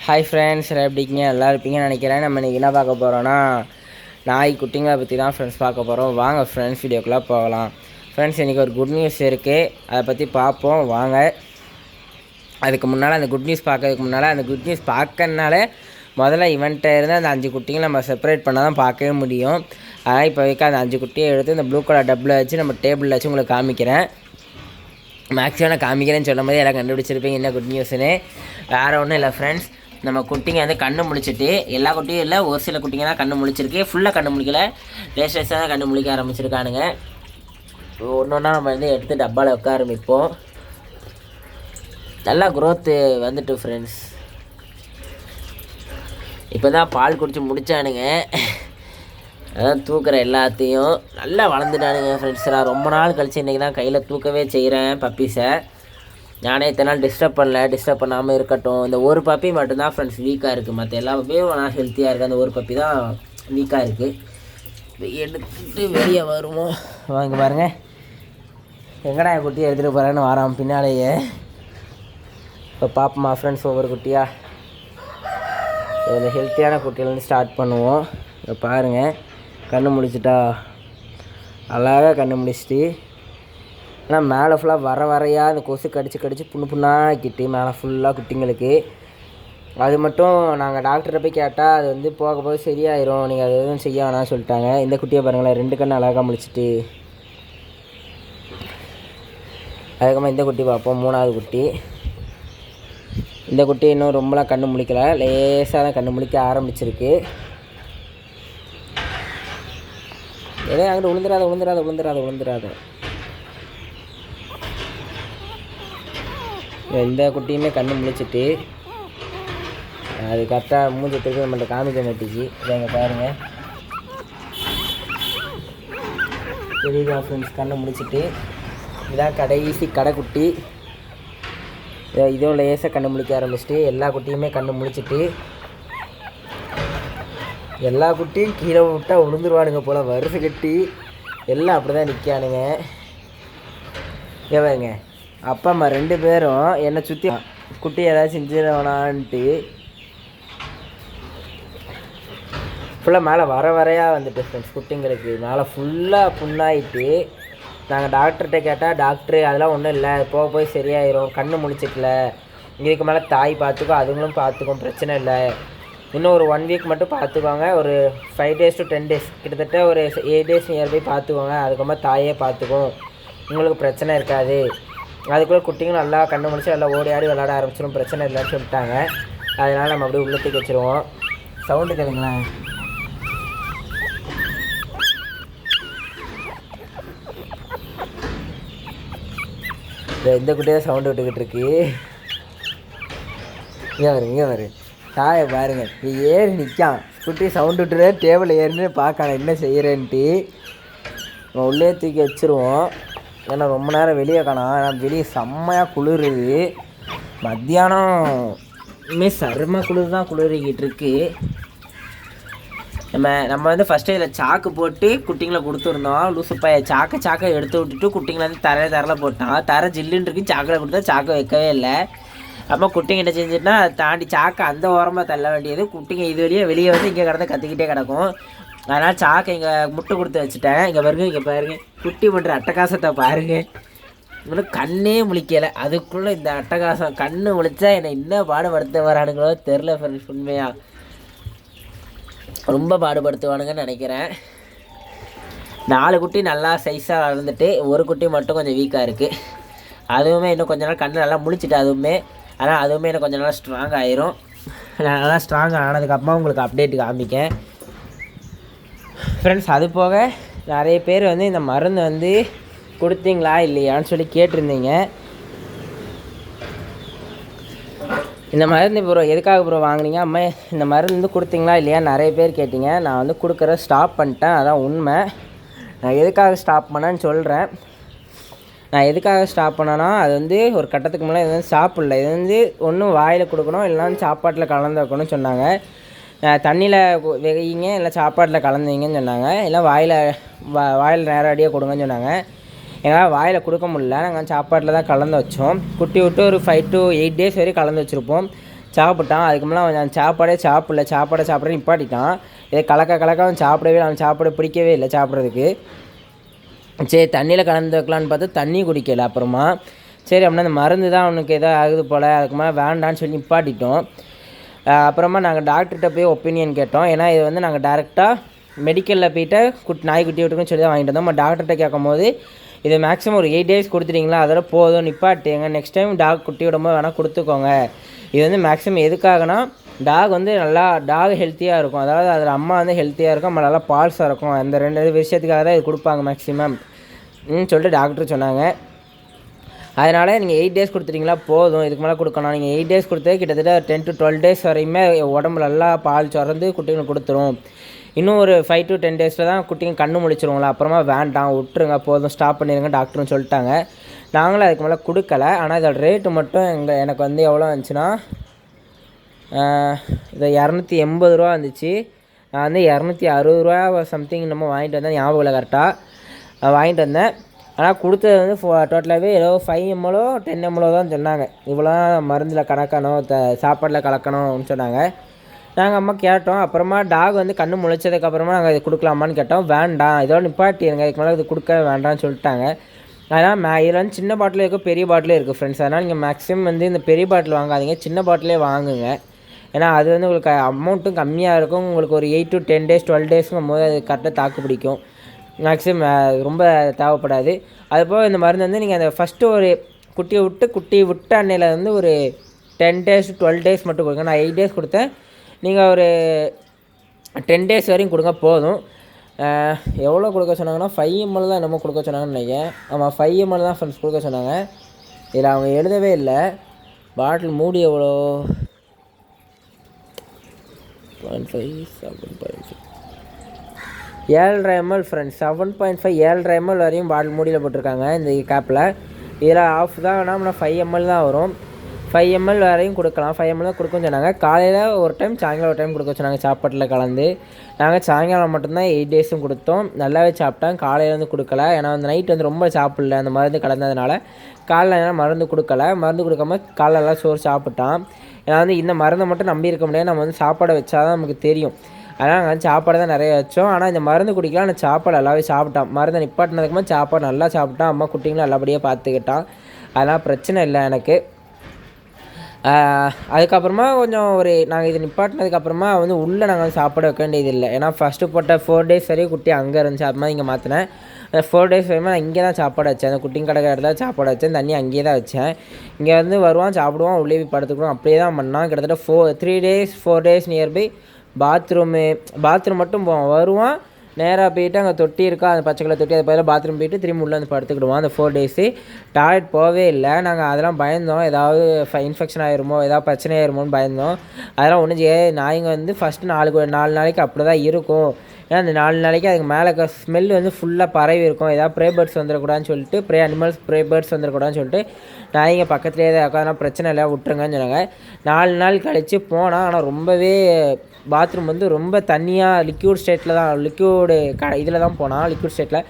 Hi friends, எல்லாம் எப்படி இருக்கீங்க? எல்லாம் இருப்பீங்கன்னு நினைக்கிறேன். நம்ம இன்றைக்கி என்ன பார்க்க போகிறோன்னா, நாய் குட்டிங்களை பற்றி தான் ஃப்ரெண்ட்ஸ் பார்க்க போகிறோம். வாங்க ஃப்ரெண்ட்ஸ், வீடியோக்குள்ளே போகலாம். ஃப்ரெண்ட்ஸ், இன்றைக்கி ஒரு குட் நியூஸ் இருக்குது, அதை பற்றி பார்ப்போம் வாங்க. அதுக்கு முன்னால் அந்த குட் நியூஸ் பார்க்கறதுக்கு முன்னால் அந்த குட் நியூஸ் பார்க்கறனால முதல்ல இவன்ட்ட இருந்து அந்த 5 குட்டிங்களை நம்ம செப்பரேட் பண்ணால் தான் பார்க்கவே முடியும். அதனால் இப்போ வைக்க அந்த 5 குட்டியை எடுத்து இந்த ப்ளூ கலர் டப்பில் வச்சு நம்ம டேபிளில் வச்சு உங்களுக்கு காமிக்கிறேன். மேக்ஸிமம் நான் காமிக்கிறேன்னு சொல்லும் போது எல்லாம் கண்டுபிடிச்சிருப்பீங்க என்ன குட் நியூஸ்னு. வேறு ஒன்றும் இல்லை ஃப்ரெண்ட்ஸ், நம்ம குட்டிங்க வந்து கண்ணு முழிச்சிட்டு, எல்லா குட்டியும் இல்லை, ஒரு சில குட்டிங்க தான் கண்ணு முழிச்சிருக்கு. ஃபுல்லாக கண்ணு முழிக்கலை, லேசாக தான் கண்ணு முழிக்க ஆரம்பிச்சிருக்கானுங்க. ஒன்று ஒன்றா நம்ம வந்து எடுத்து டப்பாவில் வைக்க ஆரம்பிப்போம். நல்லா க்ரோத்து வந்துட்டு ஃப்ரெண்ட்ஸ். இப்போ தான் பால் குடிச்சு முடித்தானுங்க. அதான் தூக்குற எல்லாத்தையும் நல்லா வளர்ந்துட்டானுங்க ஃப்ரெண்ட்ஸ். நான் ரொம்ப நாள் கழிச்சு இன்றைக்கி தான் கையில் தூக்கவே செய்கிறேன் பப்பீஸை. நானே இத்தனை நாள் டிஸ்டர்ப் பண்ணாமல் இருக்கட்டும். இந்த ஒரு பப்பி மட்டும்தான் ஃப்ரெண்ட்ஸ் வீக்காக இருக்குது. மற்ற எல்லா பப்பியும் நான் ஹெல்த்தியாக இருக்குது. அந்த ஒரு பப்பி தான் வீக்காக இருக்குது. எடுத்துகிட்டு வெளியே வருவோம். வாங்க பாருங்கள், எங்கடா என் குட்டியை எடுத்துகிட்டு போகிறேன்னு வரான் பின்னாலேயே. இப்போ பார்ப்போமா ஃப்ரெண்ட்ஸ் ஒவ்வொரு குட்டியாக. இந்த ஹெல்த்தியான குட்டியிலேருந்து ஸ்டார்ட் பண்ணுவோம். இப்போ பாருங்கள், கண்ணு முடிச்சிட்டா, அழகாக கண்ணு முடிச்சிட்டு. ஆனால் மேலே ஃபுல்லாக வரையாக அந்த கொசு கடிச்சு புண்ணாக்கிட்டு மேலே ஃபுல்லாக குட்டிங்களுக்கு. அது மட்டும் நாங்கள் டாக்டரை போய் கேட்டால் அது வந்து போக போக சரியாயிரும், நீங்கள் அது எதுவும் செய்ய வேணாம்னு சொல்லிட்டாங்க. இந்த குட்டியை பாருங்களேன், 2 கண்ணு அழகாக முடிச்சிட்டு. அதுக்கப்புறமா இந்த குட்டி பார்ப்போம், 3வது குட்டி. இந்த குட்டி இன்னும் ரொம்பலாம் கண்ணு முழிக்கலை, லேசாக தான் கண்ணு முழிக்க ஆரம்பிச்சிருக்கு. ஏதோ அங்கிட்டு விழுந்துடாத. இந்த குட்டியுமே கண்ணு முழிச்சிட்டு, அது கரெக்டாக மூஞ்சத்துக்கு நம்மள்ட்ட காமிக்க மாட்டிச்சு. இதை எங்கே பாருங்கள், தெரியுதா ஃப்ரெண்ட்ஸ், கண்ணு முடிச்சிட்டு. இதான் கடைசி கடைக்குட்டி. இதுவும் லேசாக கண்ணு முழிக்க ஆரம்பிச்சிட்டு. எல்லா குட்டியுமே கண்ணு முழிச்சிட்டு. எல்லா குட்டியும் கீழே விட்டால் விழுந்துருவானுங்க போல், வரிசை கட்டி எல்லாம் அப்படி தான் நிற்கானுங்க. ஏவாங்க அப்பா அம்மா 2 பேரும் என்னை சுற்றி குட்டி ஏதாச்சும் செஞ்சிடவேணான்ட்டு ஃபுல்லாக மேலே வரையாக வந்துட்டு ஃப்ரெண்ட்ஸ். குட்டிங்களுக்கு மேலே ஃபுல்லாக புண்ணாயிட்டு. நாங்கள் டாக்டர்கிட்ட கேட்டால் டாக்டரு அதெல்லாம் ஒன்றும் இல்லை, போய் சரியாயிரும், கண்ணு முழிச்சிக்கல, இதுக்கு மேலே தாய் பார்த்துக்கோ, அதுங்களும் பார்த்துக்கும், பிரச்சனை இல்லை, இன்னும் ஒரு 1 வீக் மட்டும் பார்த்துக்கோங்க, ஒரு 5 days to 10 days, கிட்டத்தட்ட ஒரு 8 days நியர் போய் பார்த்துக்கோங்க, அதுக்கப்புறமா தாயே பார்த்துக்கும், உங்களுக்கு பிரச்சனை இருக்காது, அதுக்குள்ளே குட்டிங்க நல்லா கண்ணு முடிச்சு நல்லா ஓடி ஆடி விளாட ஆரம்பிச்சிடும், பிரச்சனை இல்லைன்னு சொல்லிட்டாங்க. அதனால் நம்ம அப்படியே உள்ளத்துக்கு வச்சுருவோம். சவுண்டு கேளுங்களேன். இந்த குட்டியே தான் சவுண்டு விட்டுக்கிட்டு இருக்கு. இங்கே வரு தாயை பாருங்க, ஏறி நிற்கான் குட்டி. சவுண்டு விட்டுரு, டேபிள் ஏறின்னு பார்க்கலாம் என்ன செய்கிறேன்ட்டு. நம்ம உள்ளே தூக்கி வச்சுருவோம். ஏன்னா ரொம்ப நேரம் வெளியே காணோம். ஏன்னா வெளியே செம்மையாக குளிருது. மத்தியானம் சரும குளிர் தான் குளிரிக்கிட்டு இருக்கு. நம்ம வந்து ஃபஸ்ட்டு இதில் சாக்கு போட்டு குட்டிங்களை கொடுத்துருந்தோம். லூசுப்பாய சாக்கை எடுத்து விட்டுட்டு குட்டிங்களை வந்து தரையில் போட்டான். தரை ஜில்லுன்னு இருக்கு, சாக்கில் கொடுத்தா சாக்கை வைக்கவே இல்லை. அப்போ குட்டிங்க என்ன செஞ்சுட்டுனா அதை தாண்டி சாக்கை அந்த ஓரமாக தள்ள வேண்டியது. குட்டிங்க இது வெளியே வந்து இங்கே கிடந்து கத்திக்கிட்டே கிடக்கும். அதனால் சாக்கை இங்கே முட்டை கொடுத்து வச்சுட்டேன். இங்கே பாருங்க குட்டி பண்ணுற அட்டகாசத்தை பாருங்கள். இன்னும் கண்ணே முழிக்கலை, அதுக்குள்ளே இந்த அட்டகாசம். கண்ணு முழிச்சா என்னை என்ன பாடுபடுத்த வரானுங்களோ தெரில ஃப்ரெண்ட்ஸ். உண்மையாக ரொம்ப பாடுபடுத்துவானுங்கன்னு நினைக்கிறேன். 4 குட்டி நல்லா சைஸாக வளர்ந்துட்டு, ஒரு குட்டி மட்டும் கொஞ்சம் வீக்காக இருக்குது. அதுவுமே இன்னும் கொஞ்ச நாள் கண்ணு நல்லா முழிச்சிட்டு அதுவுமே. ஆனால் அதுவுமே இன்னும் கொஞ்சம் நாள் ஸ்ட்ராங் ஆயிரும். நல்லா ஸ்ட்ராங் ஆனதுக்கப்புறமா உங்களுக்கு அப்டேட் காமிக்கேன் ஃப்ரெண்ட்ஸ். அது போக நிறைய பேர் வந்து இந்த மருந்து வந்து கொடுத்தீங்களா இல்லையான்னு சொல்லி கேட்டிருந்தீங்க. இந்த மருந்து ப்ரோ எதுக்காக ப்ரோ வாங்கினீங்க, அம்மா இந்த மருந்து வந்து கொடுத்தீங்களா இல்லையான்னு நிறைய பேர் கேட்டிங்க. நான் வந்து கொடுக்குற ஸ்டாப் பண்ணிட்டேன், அதான் உண்மை. நான் எதுக்காக ஸ்டாப் பண்ணேன்னு சொல்கிறேன். நான் எதுக்காக ஸ்டாப் பண்ணேன்னா, அது வந்து ஒரு கட்டத்துக்கு மேலே இது வந்து சாப்பிடல. இது வந்து ஒன்றும் வாயில் கொடுக்கணும், இல்லைன்னா சாப்பாட்டில் கலந்து வைக்கணும்னு சொன்னாங்க. தண்ணியில் வைங்க, இல்லை சாப்பாட்டில் கலந்துங்கன்னு சொன்னாங்க. இல்லை வாயில் நேரடியாக கொடுங்கன்னு சொன்னாங்க. எங்களால் வாயில் கொடுக்க முடியல. நாங்கள் சாப்பாட்டில் தான் கலந்து வச்சோம். குட்டி விட்டு ஒரு 5 to 8 days வரையும் கலந்து வச்சுருப்போம். சாப்பிட்டான். அதுக்கு முன்னாடி அவன் சாப்பாடே சாப்பிட்றேன்னு நிப்பாட்டிட்டான். இதை கலக்க அவன் சாப்பிடவே இல்லை. அவன் சாப்பிட பிடிக்கவே இல்லை சாப்பிட்றதுக்கு. சரி தண்ணியில் கலந்து வைக்கலான்னு பார்த்தா தண்ணி குடிக்கலை. அப்புறமா சரி அப்படின்னா அந்த மருந்து தான் அவனுக்கு எதோ ஆகுது போல், அதுக்கு மேலே வேண்டான்னு சொல்லி நிப்பாட்டிட்டோம். அப்புறமா நாங்கள் டாக்டர்கிட்ட போய் ஒப்பீனியன் கேட்டோம். ஏன்னா இது வந்து நாங்கள் டேரெக்டாக மெடிக்கலில் போய்ட்டு நாய்க்குட்டி விட்டுக்குன்னு சொல்லி தான் வாங்கிட்டு வந்தோம். நம்ம டாக்டர்கிட்ட கேட்கும்போது இது மேக்ஸிமம் ஒரு 8 days கொடுத்துட்டிங்களா, அதோட போதும் நிப்பாட்டுங்க, நெக்ஸ்ட் டைம் குட்டி விடும்போது வேணால் கொடுத்துக்கோங்க. இது வந்து மேக்ஸிமம் எதுக்காகனா டாக் வந்து நல்லா ஹெல்த்தியாக இருக்கும். அதாவது அதில் அம்மா வந்து ஹெல்த்தியாக இருக்கும், நம்ம நல்லா பால்ஸாக இருக்கும். அந்த 2 விஷயத்துக்காக தான் இது கொடுப்பாங்க மேக்ஸிமம் சொல்லிட்டு டாக்டர் சொன்னாங்க. அதனால் நீங்கள் 8 days கொடுத்துட்டிங்களா போதும், இதுக்கு மேலே கொடுக்கணும். நீங்கள் 8 days கொடுத்தே கிட்டத்தட்ட 10 to 12 days வரையுமே உடம்புல நல்லா பால் சுரந்து குட்டிங்களுக்கு கொடுத்துரும். இன்னும் ஒரு 5 to 10 days தான் குட்டிங்க கண்ணு முழிச்சிருவோங்களா, அப்புறமா வேண்டாம் விட்டுருங்க போதும் ஸ்டாப் பண்ணிடுங்க டாக்டர்னு சொல்லிட்டாங்க. நாங்களும் அதுக்கு மேலே கொடுக்கல. ஆனால் இதோட ரேட்டு மட்டும் எனக்கு வந்து எவ்வளோ வந்துச்சுன்னா இது 280 ரூபா வந்துச்சு. நான் வந்து 260 ரூபா சம்திங் நம்ம வாங்கிட்டு வந்தேன், ஞாபகம் இல்லை கரெக்டாக வாங்கிட்டு வந்தேன். ஆனால் கொடுத்தது வந்து டோட்டலாகவே ஏதோ 5 ml 10 ml தான் சொன்னாங்க. இவ்வளோ மருந்தில் கலக்கணும், சாப்பாட்டில் கலக்கணும்னு சொன்னாங்க. நாங்கள் அம்மா கேட்டோம். அப்புறமா டாக் வந்து கண்ணு முளைச்சதுக்கப்புறமா நாங்கள் இது கொடுக்கலாமான்னு கேட்டோம். வேண்டாம், இதோட நிப்பாட்டிடுங்க, இதுக்கு மேலே இது கொடுக்க வேண்டாம்னு சொல்லிட்டாங்க. அதனால் இதில் வந்து சின்ன பாட்டிலும் இருக்குது, பெரிய பாட்டிலும் இருக்குது ஃப்ரெண்ட்ஸ். அதனால் நீங்கள் மேக்ஸிமம் வந்து இந்த பெரிய பாட்டில் வாங்காதீங்க, சின்ன பாட்டிலே வாங்குங்க. ஏன்னா அது வந்து உங்களுக்கு அமௌண்ட்டும் கம்மியாக இருக்கும். உங்களுக்கு ஒரு 8 to 10 days 12 daysங்கும் போது அது கரெக்டாக தாக்கு பிடிக்கும். மேக்ஸிமம் ரொம்ப தேவைப்படாது. அதுபோல் இந்த மருந்து வந்து நீங்கள் அந்த ஃபஸ்ட்டு ஒரு குட்டி விட்ட அன்னையில் வந்து ஒரு 10 days 12 days மட்டும் கொடுங்க. நான் 8 days கொடுத்தேன், நீங்கள் ஒரு 10 days வரையும் கொடுங்க போதும். எவ்வளோ கொடுக்க சொன்னாங்கன்னா 5 ml தான் என்னமோ கொடுக்க சொன்னாங்கன்னு நினைக்கிறேன். ஆமாம் 5 ml தான் ஃப்ரெண்ட்ஸ் கொடுக்க சொன்னாங்க. இதில் அவங்க எழுதவே இல்லை. பாட்டில் மூடி எவ்வளோ 7.5 7.5 ml ஃப்ரெண்ட்ஸ். 7.5 7.5 ml வரையும் பாட்டில் மூடியில் போட்டிருக்காங்க இந்த கேப்பில். இதில் ஆஃப் தான் வேணால் 5 ml தான் வரும். 5 ml வரையும் கொடுக்கலாம். 5 ml தான் கொடுக்குன்னு சொன்னாங்க. காலையில் ஒரு டைம் சாயங்காலம் ஒரு டைம் கொடுக்க சொன்னாங்க சாப்பாட்டில் கலந்து. நாங்கள் சாயங்காலம் மட்டும்தான் 8 daysம் கொடுத்தோம். நல்லாவே சாப்பிட்டேன். காலையில் வந்து கொடுக்கல, ஏன்னா அந்த நைட் வந்து ரொம்ப சாப்பிடல அந்த மருந்து கலந்ததுனால. காலையில் மருந்து கொடுக்கல, மருந்து கொடுக்காம காலையில் சோறு சாப்பிட்டான். ஏன்னா வந்து இந்த மருந்தை மட்டும் நம்பி இருக்க முடியாது, நம்ம வந்து சாப்பாடை வச்சா தான் நமக்கு தெரியும். அதனால் நாங்கள் வந்து சாப்பாடு தான் நிறைய வச்சோம். ஆனால் இந்த மருந்து குடிக்கலாம், ஆனால் சாப்பாடு நல்லாவே சாப்பிட்டான். மருந்தை நிப்பாட்டினதுக்குமா சாப்பாடு நல்லா சாப்பிட்டான். அம்மா குட்டிங்களும் நல்லபடியாக பார்த்துக்கிட்டான். அதனால் பிரச்சனை இல்லை எனக்கு. அதுக்கப்புறமா கொஞ்சம் நாங்கள் இது நிப்பாட்டினதுக்கப்புறமா வந்து உள்ளே நாங்கள் வந்து சாப்பாடு வைக்க வேண்டியது இல்லை. ஏன்னா ஃபஸ்ட்டு போட்ட 4 days வரையும் குட்டி அங்கே இருந்துச்சு. அது மாதிரி இங்கே மாற்றினேன். அந்த 4 days வரையுமே நான் இங்கே தான் சாப்பாடு வச்சேன். அந்த குட்டிங்க கடை இடத்துல சாப்பாடு வச்சேன், தண்ணி அங்கேயே தான் வச்சேன். இங்கே வந்து வருவான், சாப்பிடுவான், உள்ளே போய் படுத்துக்கிடுவோம், அப்படியே தான் பண்ணான். கிட்டத்தட்ட 3 days 4 days நியர்பை பாத்ரூம் மட்டும் வருவான். நேராக போயிட்டு அங்கே தொட்டி இருக்கா, அந்த பச்சை கலர் தொட்டி, அது பதிலாக பாத்ரூம் போயிட்டு திரும்பி உள்ளே வந்து படுத்துக்கிடுவோம். அந்த 4 days டாய்லெட் போகவே இல்லை. நாங்கள் அதெல்லாம் பயந்தோம், ஏதாவது இன்ஃபெக்ஷன் ஆகிருமோ, ஏதாவது பிரச்சனை ஆயிருமோன்னு பயந்தோம். அதெல்லாம் ஒன்றும் நாய்ங்க வந்து ஃபஸ்ட்டு 4 நாளைக்கு அப்படி தான் இருக்கும். ஏன்னா அந்த 4 நாளைக்கு அதுக்கு மேலே ஸ்மெல் வந்து ஃபுல்லாக பரவி இருக்கும். ஏதாவது ப்ரே பேர்ட்ஸ் வந்துடக்கூடாதுன்னு சொல்லிட்டு, ப்ரே பேர்ட்ஸ் வந்துடக்கூடாதுன்னு சொல்லிட்டு நாய்ங்க பக்கத்துலேயே தான் இருக்கும். அதனால் பிரச்சனை இல்லை, விட்டுருங்கன்னு சொன்னாங்க. 4 நாள் கழித்து போனால், ஆனால் ரொம்பவே பாத்ரூம் வந்து ரொம்ப தண்ணியாக லிக்யூட் ஸ்டேட்டில் தான், இதில் தான் போனால் லிக்யூட் ஸ்டேட்டில்.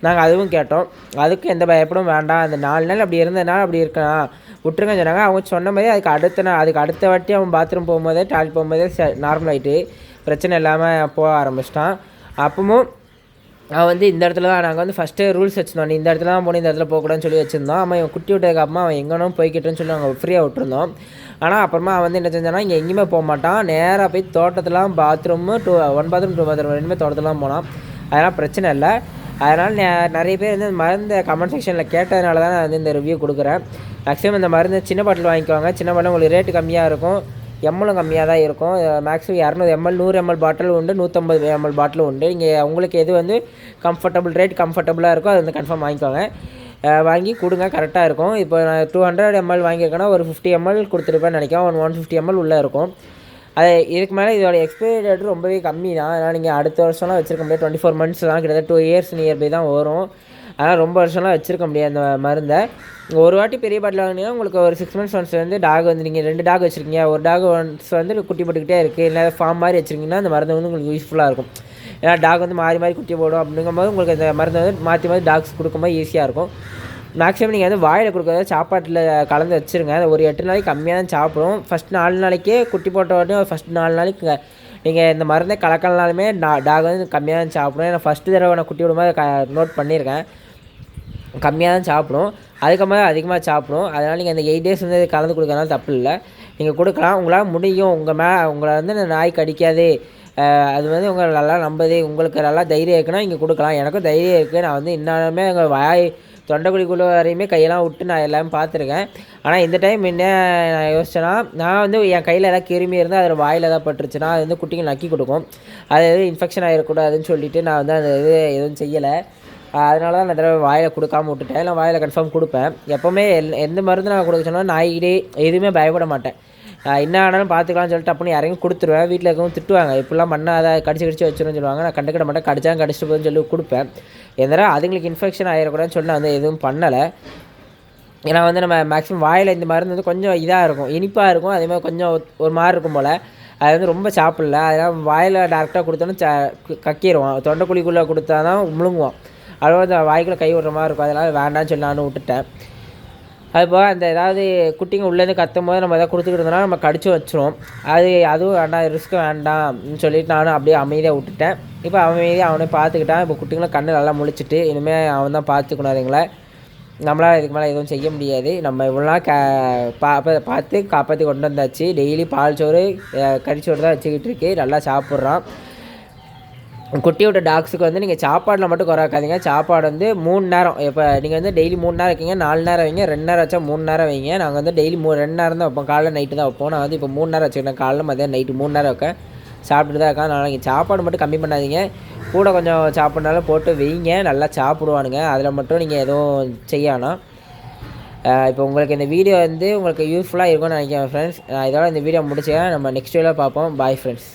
நாங்கள் அதுவும் கேட்டோம். அதுக்கு எந்த பயப்படும் வேண்டாம், அந்த 4 நாள் அப்படி இருந்ததுனால அப்படி இருக்கலாம், விட்டுருங்கன்னு சொன்னாங்க. அவங்க சொன்ன மாதிரி அதுக்கு அடுத்த வாட்டி அவன் பாத்ரூம் போகும்போதே டாய்லெட் போகும்போதே நார்மல் ஆகிட்டு பிரச்சனை இல்லாமல் போக ஆரம்பிச்சிட்டான். அப்பவும் அவன் வந்து இந்த இடத்துல தான் நாங்கள் வந்து ஃபஸ்ட்டு ரூல்ஸ் வச்சுருந்தோம். நீ இந்த இடத்துல தான் போகணும், இந்த இடத்துல போகக்கூடாதுன்னு சொல்லி வச்சுருந்தோம். அவன் இவன் குட்டி விட்டதுக்கு அப்புறமா அவன் எங்கேனும் போய்கிட்டேன்னு சொல்லி நாங்கள் ஃப்ரீயாக விட்டுருந்தோம். ஆனால் அப்புறமா அவன் வந்து என்ன செஞ்சானா, இங்கே எங்கேயுமே போக மாட்டான், நேராக போய் தோட்டத்துலாம் பாத்ரூமு 1 bathroom 2 bathroom ரெண்டுமே தோட்டத்துலாம் போனான். அதனால் பிரச்சனை இல்லை. அதனால் நிறைய பேர் வந்து மருந்து கமெண்ட் செக்ஷனில் கேட்டதுனால தான் நான் வந்து இந்த ரிவ்யூ கொடுக்குறேன். மேக்ஸிமம் இந்த மருந்து சின்ன பாட்டில் வாங்கிக்குவாங்க. சின்ன பாட்டில் உங்களுக்கு ரேட்டு கம்மியாக இருக்கும், எம்எலும் கம்மியாக தான் இருக்கும். மேக்ஸிமம் 200 ml 100 ml பாட்டில் உண்டு, 150 ml பாட்டில் உண்டு. நீங்கள் உங்களுக்கு எது வந்து கம்ஃபர்டபுளாக இருக்கோ அது வந்து கன்ஃபார்ம் வாங்கிக்கோங்க. வாங்கி கொடுங்க, கரெக்டாக இருக்கும். இப்போ நான் 200 ml வாங்கியிருக்கேன்னா ஒரு 50 ml கொடுத்துருப்பேன்னு நினைக்கிறேன். 150 ml உள்ளே இருக்கும். அது இதுக்கு மேலே இதோட எக்ஸ்பைரி டேட் ரொம்பவே கம்மி தான். அதனால் நீங்கள் அடுத்த வருஷம்லாம் வச்சுருக்க முடியாது. 24 months தான், கிட்டத்தட்ட 2 years நியர்பை தான் வரும். அதனால் ரொம்ப வருஷம்லாம் வச்சுருக்க முடியாது அந்த மருந்தை. ஒரு வாட்டி பெரிய பாட்டில் வாங்கினீங்கன்னா உங்களுக்கு ஒரு 6 months ஒன்ஸ் வந்து டாக் வந்து நீங்கள் 2 டாக் வச்சுருக்கீங்க, ஒரு டாக் ஒன்ஸ் வந்து குட்டி போட்டுக்கிட்டே இருக்குது, இல்லை ஃபார்ம் மாதிரி வச்சுருக்கீங்கன்னா அந்த மருந்து வந்து உங்களுக்கு யூஸ்ஃபுல்லாக இருக்கும். ஏன்னா டாக் வந்து மாறி குட்டி போடும். அப்படிங்கும்போது உங்களுக்கு இந்த மருந்து வந்து மாற்றி டாக்ஸ் கொடுக்கும்போது ஈஸியாக இருக்கும். மேக்ஸிமம் நீங்கள் வந்து வாயில் கொடுக்குறத சாப்பாட்டில் கலந்து வச்சுருங்க. அது ஒரு 8 நாளைக்கு கம்மியாக தான் சாப்பிடும். ஃபஸ்ட் 4 நாளைக்கே குட்டி போட்ட உடனே ஃபஸ்ட் 4 நாளைக்கு நீங்கள் இந்த மருந்தை கலக்கலனாலுமே டாக் வந்து கம்மியாக தான் சாப்பிடும். ஏன்னா ஃபஸ்ட்டு தடவை நான் குட்டி விடும்போது நோட் பண்ணியிருக்கேன், கம்மியாக தான் சாப்பிடும். அதுக்கப்புறம் அதிகமாக சாப்பிடும். அதனால் நீங்கள் அந்த 8 டேஸ் வந்து கலந்து கொடுக்கறதுனால தப்பு இல்லை, நீங்கள் கொடுக்கலாம். உங்களால் முடியும், உங்களை வந்து இந்த நாய் கடிக்காது, அது வந்து உங்களை நல்லா நம்புது, உங்களுக்கு நல்லா தைரியம் இருக்குன்னா இங்கே கொடுக்கலாம். எனக்கும் தைரியம் இருக்குது. நான் வந்து இன்னுமே எங்கள் தொண்டைக்குழிக்குள்ளே வரையுமே கையெல்லாம் விட்டு நான் எல்லாமே பார்த்துருக்கேன். ஆனால் இந்த டைம் என்ன நான் யோசிச்சேன்னா, நான் வந்து என் கையில் ஏதாவது கிருமி இருந்தால் அதில் வாயில் ஏதாவது பட்டுருச்சுன்னா அது வந்து குட்டிங்க நக்கி கொடுக்கும், அது எதுவும் இன்ஃபெக்ஷன் ஆகிடக்கூடாதுன்னு சொல்லிவிட்டு நான் வந்து அந்த இது எதுவும் செய்யலை. அதனால தான் நான் தடவை வாயில் கொடுக்காம விட்டுட்டேன். நான் வாயில் கன்ஃபார்ம் கொடுப்பேன். எப்போவுமே எந்த மருந்து நான் கொடுக்க சொன்னால் நாய்கிட்டே எதுவுமே பயப்பட மாட்டேன். என்ன ஆனாலும் பார்த்துக்கலாம்னு சொல்லிட்டு அப்படின்னு இறங்கி கொடுத்துருவேன். வீட்டில் இருக்கவும் திட்டுவாங்க, இப்படிலாம் பண்ணாத, கடிச்சு வச்சிருன்னு சொல்லுவாங்க. நான் கண்டுக்கிட மாட்டேன், கடிச்சிட்டு போதுன்னு சொல்லி கொடுப்பேன். எந்த அதுங்களுக்கு இன்ஃபெக்ஷன் ஆகிடக்கூடாதுன்னு சொல்லி நான் வந்து எதுவும் பண்ணலை. ஏன்னா வந்து நம்ம மேக்ஸிமம் வாயில் இந்த மருந்து வந்து கொஞ்சம் இதாக இருக்கும், இனிப்பாக இருக்கும், அதேமாதிரி கொஞ்சம் ஒரு மாதிரி இருக்கும் போல். அது வந்து ரொம்ப சாப்பிடல, அதனால் வாயில் டேரெக்டாக கொடுத்தோன்னா கக்கிடுவான். தொண்டைக்குழிக்குள்ளே கொடுத்தா தான் முழுங்குவான், அவ்வளோ அந்த வாய்க்குள்ளே கை விடுற மாதிரி இருக்கும். அதனால் வேண்டான்னு சொல்லி நானும் விட்டுட்டேன். அதுபோக அந்த ஏதாவது குட்டிங்க உள்ளேருந்து கத்தும் போது நம்ம எதாவது கொடுத்துக்கிட்டு இருந்தோம்னா நம்ம கடிச்சு வச்சிரும். அதுவும் வேண்டாம், ரிஸ்க்கு வேண்டாம்னு சொல்லிட்டு நானும் அப்படியே அமைதியாக விட்டுட்டேன். இப்போ அமைதியாக அவனே பார்த்துக்கிட்டான். இப்போ குட்டிங்களை கண்ணு நல்லா முழிச்சிட்டு இனிமேல் அவன் தான் பார்த்துக்கணும். அதுங்களை நம்மளால் இதுக்கு மேலே எதுவும் செய்ய முடியாது. நம்ம இவ்வளோ நாள் பார்த்து காப்பாற்றி கொண்டு வந்தாச்சு. டெய்லி பால் சோறு கறிச்சோறு தான் வச்சுக்கிட்டு இருக்கு, நல்லா சாப்பிட்றான். குட்டி விட்ட டாக்ஸுக்கு வந்து நீங்கள் சாப்பாடில் மட்டும் குறைக்காதீங்க. சாப்பாடு வந்து 3 நேரம், இப்போ நீங்கள் வந்து டெய்லி 3 நேரம் வைக்கிங்க, 4 நேரம் வைங்க, 2 நேரம் வச்சா 3 நேரம் வைங்க. நாங்கள் வந்து டெய்லி 2 நேரம் தான் வைப்போம், காலைல நைட்டு தான் வைப்போம். நான் வந்து இப்போ 3 நேரம் வச்சுக்கிறேன், காலைல மதியம் நைட்டு 3 நேரம் வைக்க சாப்பிட்டுட்டு தான் இருக்கேன். அதனால் நீங்கள் சாப்பாடு மட்டும் கம்மி பண்ணாதீங்க, கூட கொஞ்சம் சாப்பிட்னாலும் போட்டு வைங்க, நல்லா சாப்பிடுவானுங்க. அதில் மட்டும் நீங்கள் எதுவும் செய்யணும். இப்போ உங்களுக்கு இந்த வீடியோ வந்து உங்களுக்கு யூஸ்ஃபுல்லாக இருக்கும்னு நினைக்கிறேன் ஃப்ரெண்ட்ஸ். நான் இதோட இந்த வீடியோ முடிச்சுக்கிறேன். நம்ம நெக்ஸ்ட் வீடியோவில் பார்ப்போம். Bye friends.